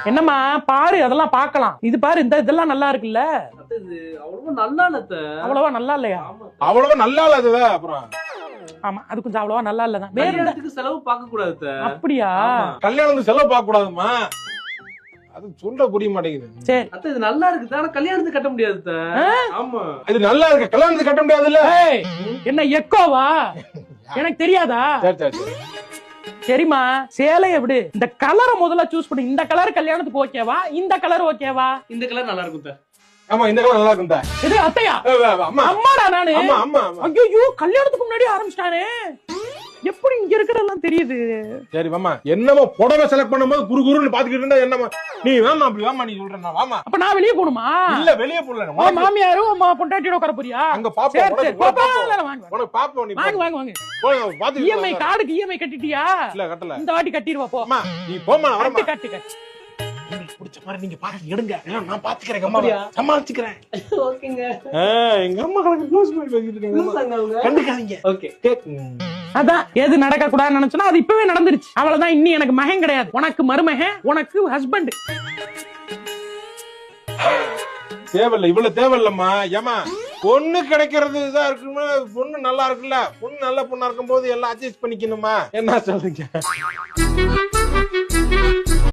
என்னம்மா பாரு, அதெல்லாம் பாக்கலாம். இது பாரு, இதெல்லாம் நல்லா இருக்குல்ல. அவ்வளவா நல்லா இல்லையா? அவ்வளவா நல்லா இல்ல. அப்புறம் ஆமா, அது கொஞ்சம் அவ்வளவா நல்லா இல்லதான். வேற கல்யாணத்துக்கு செலவு பார்க்க கூடாது. அப்படியா? கல்யாணத்துக்கு செலவு பார்க்க கூடாதுமா, அது சொல்ல புரிய மாட்டேங்குது. சரி அத்தை, இது நல்லா இருக்கு, ஆனா கல்யாணத்துக்கு கட்ட முடியாது. ஆமா, இது நல்லா இருக்கு, கல்யாணத்துக்கு கட்ட முடியாதுல்ல. என்ன எக்கோவா? எனக்கு தெரியாதா? சரிமா, சேலைய விடு. இந்த கலரை முதல்ல சூஸ் பண்ணு. இந்த கலர் கல்யாணத்துக்கு ஓகேவா? இந்த கலர் ஓகேவா? இந்த கலர் நல்லா இருக்கும். ஆமா, இந்த கலர் நல்லா இருக்கும். இது அத்தையா? அம்மாடா நானு. ஐயோ, கல்யாணத்துக்கு முன்னாடி ஆரம்பிச்சிட்டானே. எப்படி இங்க இருக்கிறதெல்லாம் தெரியுது? சரி வாமா, என்னமா புடவை செலக்ட் பண்ணும்போது குரு குருன்னு பாத்துக்கிட்டு இருந்தா என்னமா? நீ வாமா, அப்படி வாமா, நீ சொல்றேன்னா வாமா. அப்ப நான் வெளியே போணுமா? இல்ல, வெளியே போடல. மாமியாரும் அம்மா பொண்டாட்டியோட உட்கார போறியா? அங்க பாப்போம். உனக்கு பாப்போம். நீ வாங்க வாங்க வாங்க. பாத்து இஎம்ஐ கார்டுக்கு இஎம்ஐ கட்டிட்டியா? இல்ல, கட்டல. இந்த வாட்டி கட்டிடுவா போ. அம்மா நீ போமா, வரமா. கட்டு. உங்களுக்கு பிடிச்ச மாதிரி நீங்க பாத்து எடுங்க. நான் பாத்துக்கறேன், அம்மா சமாளிச்சுக்கறேன். ஓகேங்க. எங்க அம்மா கணக்கு க்ளோஸ் பண்ணி பேசிட்டு இருக்காங்க. கண்டுக்காதீங்க. ஓகே. அதான் எது நடக்க கூடாதுன்னு நினைச்சனா அது இப்பவே நடந்துருச்சு. அவ்வளவுதான். இன்னி எனக்கு மகன் கிடையாது. உனக்கு மருமகன், உனக்கு ஹஸ்பண்ட். தேவையில்ல, இவ்வளவு தேவையில்லம்மா. ஏமா, பொண்ணு கிடைக்கிறது இதா இருக்குமா? பொண்ணு நல்லா இருக்குல்ல. பொண்ணு நல்ல பொண்ணா இருக்கும் போது எல்லாம் அட்ஜஸ்ட் பண்ணிக்கணுமா? என்ன சொல்றீங்க?